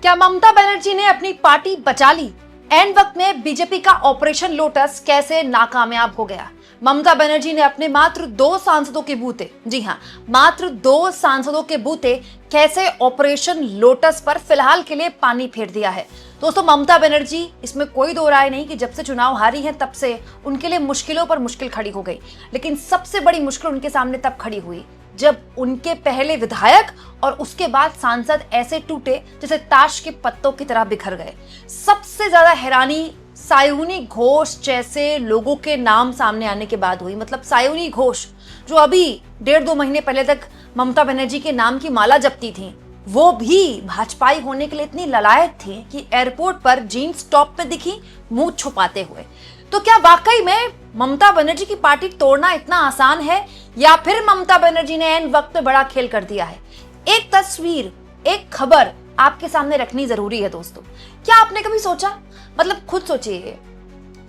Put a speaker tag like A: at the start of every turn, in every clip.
A: क्या ममता बनर्जी ने अपनी पार्टी बचा ली? एन वक्त में बीजेपी का ऑपरेशन लोटस कैसे नाकामयाब हो गया? ममता बनर्जी ने अपने मात्र 2 सांसदों के बूते, जी हां, मात्र 2 सांसदों के बूते कैसे ऑपरेशन लोटस पर फिलहाल के लिए पानी फेर दिया है। दोस्तों, ममता बनर्जी, इसमें कोई दो राय नहीं कि जब से चुनाव हारी है तब से उनके लिए मुश्किलों पर मुश्किल खड़ी हो गई। लेकिन सबसे बड़ी मुश्किल उनके सामने तब खड़ी हुई जब उनके पहले विधायक और उसके बाद सांसद ऐसे टूटे जैसे ताश के पत्तों की तरह बिखर गए। सबसे ज्यादा हैरानी सायोनी घोष जैसे लोगों के नाम सामने आने के बाद हुई। मतलब सायोनी घोष, जो अभी 1.5-2 महीने पहले तक ममता बनर्जी के नाम की माला जपती थी, वो भी भाजपाई होने के लिए इतनी ललायत थी कि एयरपोर्ट पर जीन्स टॉप में दिखी, मुंह छुपाते हुए। तो क्या वाकई में ममता बनर्जी की पार्टी तोड़ना इतना आसान है, या फिर ममता बनर्जी ने एन वक्त में बड़ा खेल कर दिया है? एक तस्वीर, एक खबर आपके सामने रखनी जरूरी है दोस्तों। क्या आपने कभी सोचा, मतलब खुद सोचिए,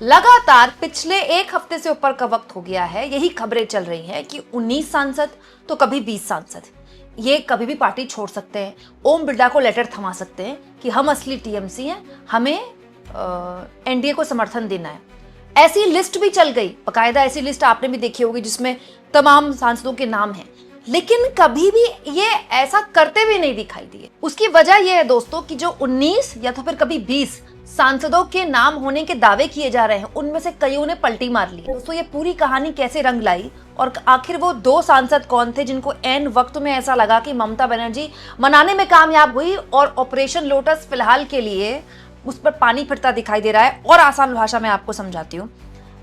A: लगातार पिछले 1 हफ्ते से ऊपर का वक्त हो गया है, यही खबरें चल रही हैं कि 19 सांसद तो कभी 20 सांसद, ये कभी भी पार्टी छोड़ सकते हैं। ओम बिरला को लेटर थमा सकते हैं कि हम असली टीएमसी हैं, हमें एनडीए को समर्थन देना है। ऐसी लिस्ट भी चल गई, बकायदा ऐसी लिस्ट आपने भी देखी होगी जिसमें तमाम सांसदों के नाम हैं। लेकिन कभी भी ये ऐसा करते भी नहीं दिखाई दिए। उसकी वजह यह है दोस्तों कि जो 19 या तो फिर कभी 20 सांसदों के नाम होने के दावे किए जा रहे हैं, उनमें से कईयों ने पलटी मार ली। दोस्तों, ये पूरी कहानी कैसे रंग लाई और आखिर वो 2 सांसद कौन थे जिनको एन वक्त में ऐसा लगा कि ममता बनर्जी मनाने में कामयाब हुई और ऑपरेशन लोटस फिलहाल के लिए उस पर पानी फिरता दिखाई दे रहा है। और आसान भाषा में आपको समझाती हूँ।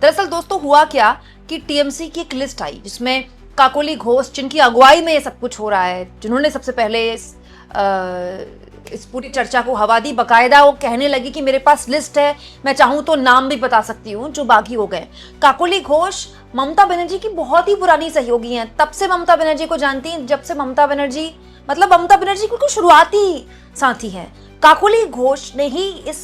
A: दरअसल दोस्तों, हुआ क्या कि टीएमसी की एक लिस्ट आई जिसमें काकोली घोष, जिनकी अगुवाई में ये सब कुछ हो रहा है, जिन्होंने सबसे पहले इस पूरी चर्चा को हवा दी। बकायदा वो कहने लगी कि मेरे पास लिस्ट है, मैं चाहूं तो नाम भी बता सकती हूँ जो बागी हो गए। काकोली घोष ममता बनर्जी की बहुत ही पुरानी सहयोगी हैं। तब से ममता बनर्जी को जानती हैं, जब से ममता बनर्जी की शुरुआती साथी हैं। काकोली घोष ने ही इस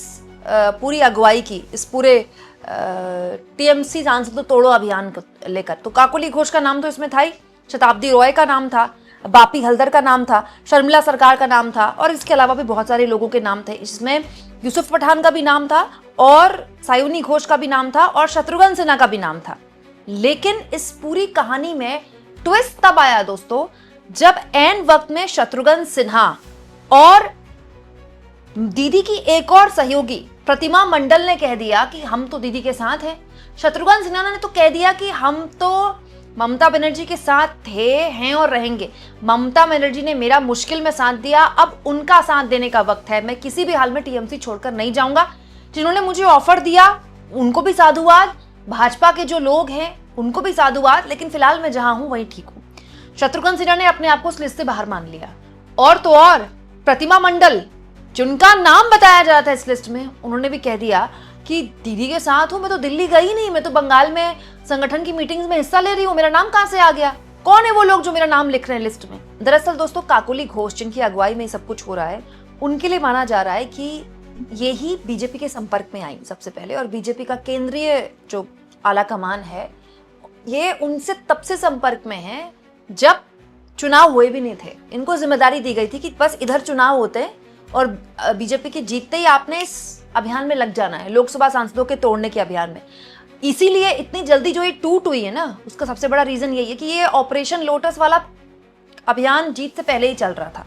A: पूरी अगुवाई की, इस पूरे टीएमसी सांसद तोड़ो अभियान को लेकर। तो काकोली घोष का नाम तो इसमें था ही, शताब्दी रॉय का नाम था, बापी हल्दर का नाम था, शर्मिला सरकार का नाम था, और इसके अलावा भी बहुत सारे लोगों के नाम थे। इसमें यूसुफ पठान का भी नाम था और सायोनी घोष का भी नाम था और शत्रुघ्न सिन्हा का भी नाम था। लेकिन इस पूरी कहानी में ट्विस्ट तब आया दोस्तों, जब एन वक्त में शत्रुघ्न सिन्हा और दीदी की एक और सहयोगी प्रतिमा मंडल ने कह दिया कि हम तो दीदी के साथ हैं। शत्रुघ्न सिन्हा ने तो कह दिया कि हम तो ममता बनर्जी के साथ थे, हैं और रहेंगे। ममता बनर्जी ने मेरा मुश्किल में साथ दिया, अब उनका साथ देने का वक्त है। मैं किसी भी हाल में टीएमसी छोड़कर नहीं जाऊंगा। जिन्होंने मुझे ऑफर दिया उनको भी साधुवाद, भाजपा के जो लोग हैं उनको भी साधुवाद, लेकिन फिलहाल मैं जहां हूं वहीं ठीक हूं। शत्रुघ्न सिन्हा ने अपने आप को उस लिस्ट से बाहर मान लिया। और तो और प्रतिमा मंडल, जिनका नाम बताया जा रहा था इस लिस्ट में, उन्होंने भी कह दिया कि दीदी के साथ हूं, मैं तो दिल्ली गई नहीं, मैं तो बंगाल में संगठन की मीटिंग्स में हिस्सा ले रही हूं, मेरा नाम कहां से आ गया? कौन है वो लोग जो मेरा नाम लिख रहे हैं लिस्ट में? दरअसल दोस्तों, काकोली घोष, जिनकी अगुवाई में सब कुछ हो रहा है, उनके लिए माना जा रहा है कि ये ही बीजेपी के संपर्क में आई सबसे पहले। और बीजेपी का केंद्रीय जो आला कमान है, ये उनसे तब से संपर्क में है जब चुनाव हुए भी नहीं थे। इनको जिम्मेदारी दी गई थी कि बस इधर चुनाव होते हैं और बीजेपी के जीतते ही आपने इस अभियान में लग जाना है, लोकसभा सांसदों के तोड़ने के अभियान में। इसीलिए इतनी जल्दी जो ये टूट हुई है ना, उसका सबसे बड़ा रीजन यही है कि ये ऑपरेशन लोटस वाला अभियान जीत से पहले ही चल रहा था।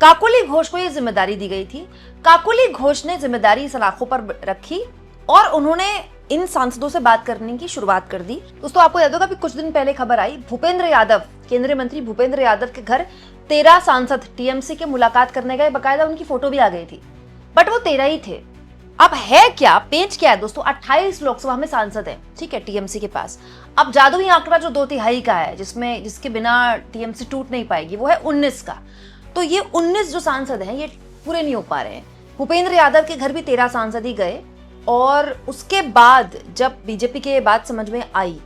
A: काकोली घोष को ये जिम्मेदारी दी गई थी। काकोली घोष ने जिम्मेदारी सलाखों पर रखी और उन्होंने इन सांसदों से बात करने की शुरुआत कर दी। दोस्तों, आपको याद होगा कि कुछ दिन पहले खबर आई, भूपेंद्र यादव, केंद्रीय मंत्री भूपेंद्र यादव के घर 13 सांसद टीएमसी के मुलाकात करने गए। बकायदा उनकी फोटो भी आ गई थी, बट वो 13 ही थे। अब है क्या, पेच क्या है दोस्तों? 28 लोकसभा में सांसद हैं, ठीक है, टीएमसी के पास। अब जादुई आंकड़ा जो 2/3 का है, जिसके बिना टीएमसी टूट नहीं पाएगी, वो है 19 का। तो ये 19 जो सांसद हैं, ये पूरे नहीं हो पा रहे हैं। भूपेंद्र यादव के घर भी 13 सांसद ही गए। और उसके बाद जब बीजेपी के ये बात समझ में आई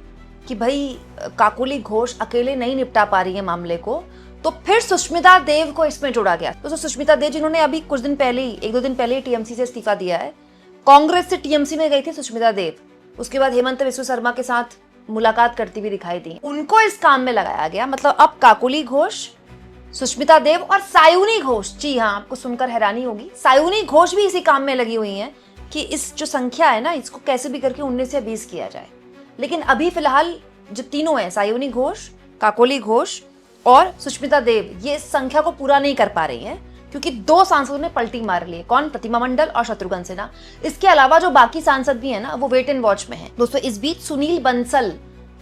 A: कि भाई काकोली घोष अकेले नहीं निपटा पा रही है मामले को, तो फिर सुष्मिता देव को इसमें जोड़ा गया। तो सुष्मिता देव, जिन्होंने अभी कुछ दिन पहले ही, 1-2 दिन पहले ही टीएमसी से इस्तीफा दिया है, कांग्रेस से टीएमसी में गई थी सुष्मिता देव। उसके बाद हेमंत बिस्व शर्मा के साथ मुलाकात करती हुई दिखाई दी। उनको इस काम में लगाया गया। मतलब अब काकोली घोष, सुष्मिता देव और सायुनी घोष। जी हाँ, आपको सुनकर हैरानी होगी, सायुनी घोष भी इसी काम में लगी हुई हैं कि इस जो संख्या है ना, इसको कैसे भी करके 19 या 20 किया जाए। लेकिन अभी फिलहाल जो तीनों हैं, सायुनी घोष, काकोली घोष और सुष्मिता देव, ये इस संख्या को पूरा नहीं कर पा रही हैं क्योंकि 2 सांसदों ने पलटी मार ली है। कौन? प्रतिमा मंडल और शत्रुघ्न सिन्हा। इसके अलावा जो बाकी सांसद भी है ना, वो वेट एंड वॉच में है। दोस्तों, इस बीच सुनील बंसल,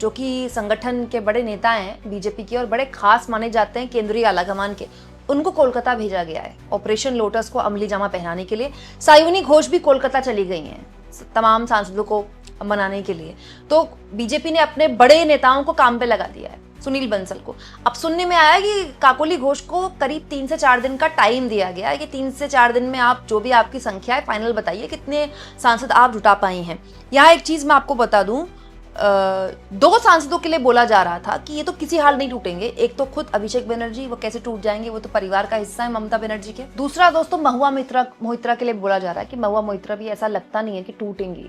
A: जो कि संगठन के बड़े नेता हैं बीजेपी के और बड़े खास माने जाते हैं केंद्रीय आलाकमान के, उनको कोलकाता भेजा गया है ऑपरेशन लोटस को अमली जामा पहनाने के लिए। सायुनी घोष भी कोलकाता चली गई हैं तमाम सांसदों को मनाने के लिए। तो बीजेपी ने अपने बड़े नेताओं को काम पे लगा दिया है, सुनील बंसल को। अब सुनने में आया कि काकोली घोष को करीब 3 से 4 दिन का टाइम दिया गया है कि 3 से 4 दिन में आप जो भी आपकी संख्या है फाइनल बताइए कितने सांसद आप जुटा पाई हैं। यहाँ एक चीज मैं आपको बता दूं, 2 सांसदों के लिए बोला जा रहा था कि ये तो किसी हाल नहीं टूटेंगे। एक तो खुद अभिषेक बनर्जी, वो कैसे टूट जाएंगे, वो तो परिवार का हिस्सा है ममता बनर्जी के। दूसरा दोस्तों, महुआ मोइत्रा के लिए बोला जा रहा है कि महुआ मोइत्रा भी ऐसा लगता नहीं है कि टूटेंगी,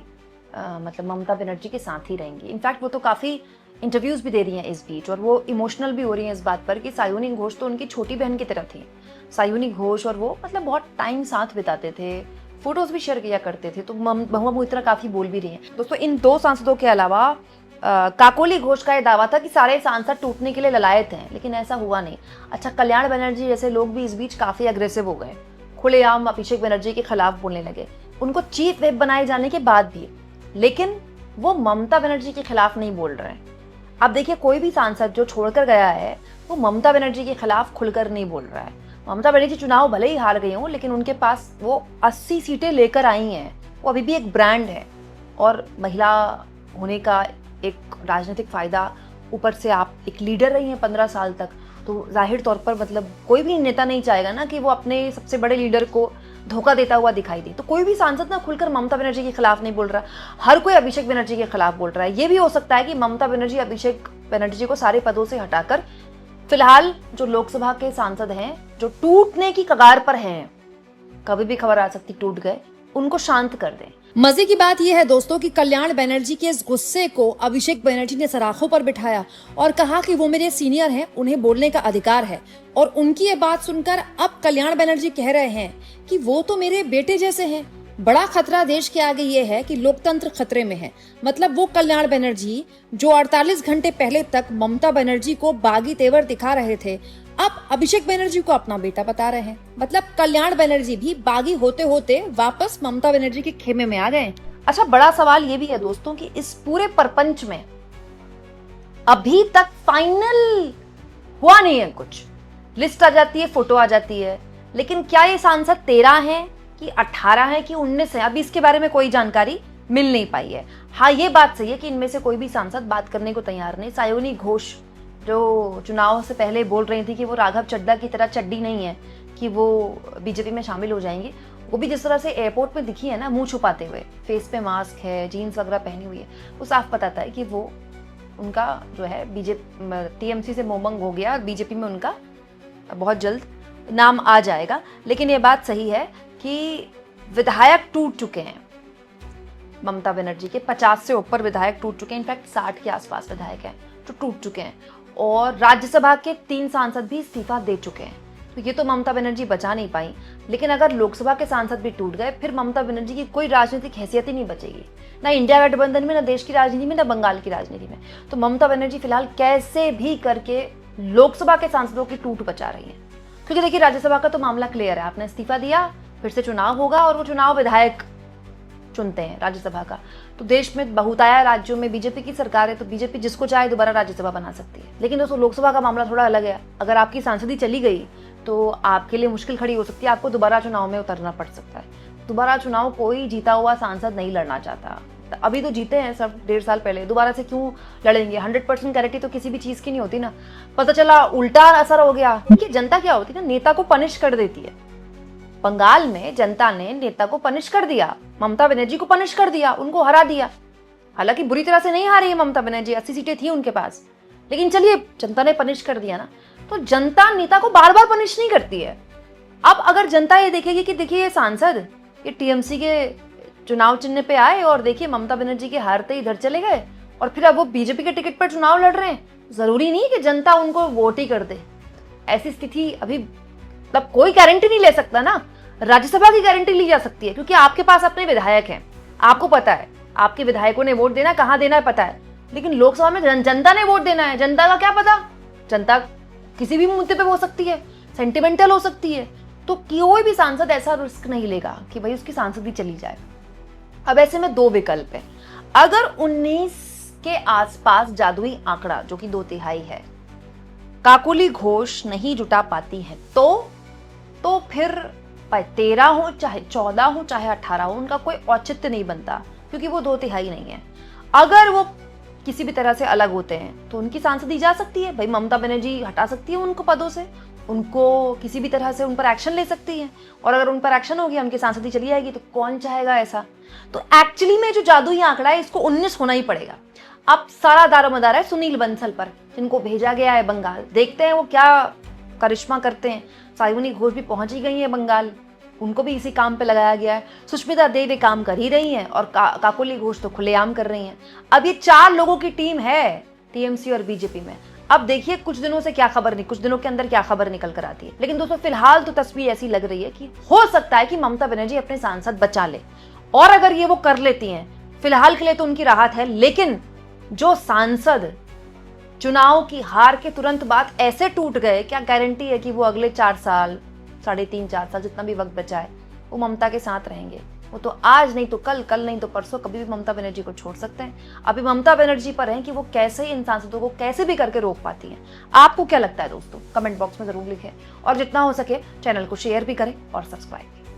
A: मतलब ममता बनर्जी के साथ ही रहेंगी। इनफैक्ट वो तो काफी इंटरव्यूज भी दे रही हैं इस बीच और वो इमोशनल भी हो रही हैं इस बात पर कि सायुनी घोष तो उनकी छोटी बहन की तरह थी। सायुनी घोष और वो मतलब बहुत टाइम साथ बिताते थे, फोटोज भी शेयर किया करते थे। तो महुआ मोइत्रा काफी बोल भी रही हैं। दोस्तों, इन 2 सांसदों के अलावा काकोली घोष का यह दावा था कि सारे सांसद टूटने के लिए ललायत हैं, लेकिन ऐसा हुआ नहीं। अच्छा, कल्याण बनर्जी जैसे लोग भी इस बीच काफी अग्रेसिव हो गए, खुलेआम अभिषेक बनर्जी के खिलाफ बोलने लगे, उनको चीफ व्हिप बनाए जाने के बाद भी। लेकिन वो ममता बनर्जी के खिलाफ नहीं बोल रहे हैं। अब देखिए, कोई भी सांसद जो छोड़कर गया है वो ममता बनर्जी के खिलाफ खुलकर नहीं बोल रहा है। ममता बनर्जी चुनाव भले ही हार गई हों, लेकिन उनके पास वो 80 सीटें लेकर आई हैं। वो अभी भी एक ब्रांड है और महिला होने का एक राजनीतिक फायदा, ऊपर से आप एक लीडर रही हैं 15 साल तक, तो जाहिर तौर पर मतलब कोई भी नेता नहीं चाहेगा ना कि वो अपने सबसे बड़े लीडर को धोखा देता हुआ दिखाई दे। तो कोई भी सांसद ना खुलकर ममता बनर्जी के खिलाफ नहीं बोल रहा, हर कोई अभिषेक बनर्जी के खिलाफ बोल रहा है। ये भी हो सकता है कि ममता बनर्जी अभिषेक बनर्जी को सारे पदों से हटाकर फिलहाल जो लोकसभा के सांसद हैं जो टूटने की कगार पर हैं, कभी भी खबर आ सकती टूट गए, उनको शांत कर दें। मजे की बात यह है दोस्तों कि कल्याण बनर्जी के इस गुस्से को अभिषेक बनर्जी ने सराखों पर बिठाया और कहा कि वो मेरे सीनियर हैं, उन्हें बोलने का अधिकार है। और उनकी ये बात सुनकर अब कल्याण बनर्जी कह रहे हैं कि वो तो मेरे बेटे जैसे हैं। बड़ा खतरा देश के आगे ये है कि लोकतंत्र खतरे में है। मतलब वो कल्याण बनर्जी जो 48 घंटे पहले तक ममता बनर्जी को बागी तेवर दिखा रहे थे, अब अभिषेक बनर्जी को अपना बेटा बता रहे हैं। मतलब कल्याण बनर्जी भी बागी होते होते वापस ममता बनर्जी के खेमे में आ गए। अच्छा, बड़ा सवाल ये भी है दोस्तों कि इस पूरे परपंच में अभी तक फाइनल हुआ नहीं है कुछ। लिस्ट आ जाती है, फोटो आ जाती है, लेकिन क्या ये सांसद 13 हैं कि 18 हैं कि 19 हैं, अभी इसके बारे में कोई जानकारी मिल नहीं पाई है। हाँ, ये बात सही है कि इनमें से कोई भी सांसद बात करने को तैयार नहीं। सायुनी घोष जो चुनाव से पहले बोल रही थी कि वो राघव चड्ढा की तरह चड्डी नहीं है कि वो बीजेपी में शामिल हो जाएंगी, वो भी जिस तरह से एयरपोर्ट में दिखी है ना, मुंह छुपाते हुए, फेस पे मास्क है, जीन्स वगैरह पहनी हुई है, वो साफ बताता है कि वो उनका जो है बीजेपी टीएमसी से मोमंग हो गया, बीजेपी में उनका बहुत जल्द नाम आ जाएगा। लेकिन ये बात सही है कि विधायक टूट चुके हैं ममता बनर्जी के, 50 से ऊपर विधायक टूट चुके हैं। इनफैक्ट 60 के आसपास विधायक हैं जो टूट चुके हैं और राज्यसभा के 3 सांसद भी इस्तीफा दे चुके हैं। तो ये तो ममता बनर्जी बचा नहीं पाई। लेकिन अगर लोकसभा के सांसद भी टूट गए, फिर ममता बनर्जी की कोई राजनीतिक हैसियत ही नहीं बचेगी, ना इंडिया गठबंधन में, ना देश की राजनीति में, ना बंगाल की राजनीति में। तो ममता बनर्जी फिलहाल कैसे भी करके लोकसभा के सांसदों की टूट बचा रही है, क्योंकि देखिए राज्यसभा का तो मामला क्लियर है, आपने इस्तीफा दिया, फिर से चुनाव होगा और वो चुनाव विधायक चुनते हैं राज्यसभा का। तो देश में बहुताया राज्यों में बीजेपी की सरकार है, तो बीजेपी जिसको चाहे दोबारा राज्यसभा बना सकती है। लेकिन दोस्तों, लोकसभा का मामला थोड़ा अलग है। अगर आपकी सांसदी चली गई तो आपके लिए मुश्किल खड़ी हो सकती है, आपको दोबारा चुनाव में उतरना पड़ सकता है। दोबारा चुनाव कोई जीता हुआ सांसद नहीं लड़ना चाहता। अभी तो जीते हैं सब 1.5 साल पहले, दोबारा से क्यों लड़ेंगे? 100% गारंटी तो किसी भी चीज की नहीं होती ना। पता चला उल्टा असर हो गया। कि जनता क्या होती है ना, नेता को पनिश कर देती है। बंगाल में जनता ने नेता को पनिश कर दिया, ममता बनर्जी को पनिश कर दिया, उनको हरा दिया। हालांकि बुरी तरह से नहीं हारी है ममता बनर्जी, 80 सीटें थी उनके पास, लेकिन चलिए जनता ने पनिश कर दिया ना। तो जनता नेता को बार बार पनिश नहीं करती है। अब अगर जनता ये देखेगी कि देखिए ये सांसद ये टीएमसी के चुनाव चिन्ह पे आए और देखिए ममता बनर्जी के हारते इधर चले गए और फिर अब वो बीजेपी के टिकट पर चुनाव लड़ रहे हैं, जरूरी नहीं कि जनता उनको वोट ही कर दे। ऐसी स्थिति अभी मतलब कोई गारंटी नहीं ले सकता ना। राज्यसभा की गारंटी ली जा सकती है क्योंकि आपके पास अपने विधायक हैं, आपको पता है आपके विधायकों ने वोट देना, कहाँ देना है पता है। लेकिन लोकसभा में जनता ने वोट देना है, जनता का क्या पता, जनता किसी भी मुद्दे पे हो सकती है, सेंटिमेंटल हो सकती है। तो कोई भी सांसद ऐसा रिस्क नहीं लेगा कि भाई उसकी सांसद ही चली जाए। अब ऐसे में दो विकल्प है। अगर 19 के आसपास जादुई आंकड़ा जो कि 2/3 है, काकोली घोष नहीं जुटा पाती है तो फिर 13 हो चाहे 14 हो चाहे 18 हो, उनका कोई औचित्य नहीं बनता क्योंकि वो 2/3 नहीं है। अगर वो किसी भी तरह से अलग होते हैं तो उनकी सांसदी जा सकती है, भाई ममता बनर्जी हटा सकती है उनको पदों से, उनको किसी भी तरह से उन पर एक्शन ले सकती है। और अगर उन पर एक्शन हो गया, उनकी सांसदी चली जाएगी, तो कौन चाहेगा ऐसा। तो एक्चुअली में जो जादुई आंकड़ा है इसको 19 होना ही पड़ेगा। अब सारा दारोमदार है सुनील बंसल पर, जिनको भेजा गया है बंगाल। देखते हैं वो क्या करिश्मा करते हैं। साइमनी घोष भी पहुंच ही गई है बंगाल, उनको भी इसी काम पे लगाया गया है। सुष्मिता देव ये काम कर ही रही हैं और काकोली घोष तो खुलेआम कर रही हैं। अब ये 4 लोगों की टीम है टीएमसी और बीजेपी में। अब देखिए कुछ दिनों से क्या खबर नहीं, कुछ दिनों के अंदर क्या खबर निकल कर आती है। लेकिन दोस्तों फिलहाल तो तस्वीर ऐसी लग रही है कि हो सकता है कि ममता बनर्जी अपने सांसद बचा ले, और अगर ये वो कर लेती हैं फिलहाल के लिए तो उनकी राहत है। लेकिन जो सांसद चुनाव की हार के तुरंत बाद ऐसे टूट गए, क्या गारंटी है कि वो अगले 4 साल 3.5-4 साल जितना भी वक्त बचा है वो ममता के साथ रहेंगे। वो तो आज नहीं तो कल, कल नहीं तो परसों, कभी भी ममता बनर्जी को छोड़ सकते हैं। अभी ममता बनर्जी पर है कि वो कैसे इन सांसदों को कैसे भी करके रोक पाती हैं। आपको क्या लगता है दोस्तों, कमेंट बॉक्स में जरूर लिखें और जितना हो सके चैनल को शेयर भी करें और सब्सक्राइब भी।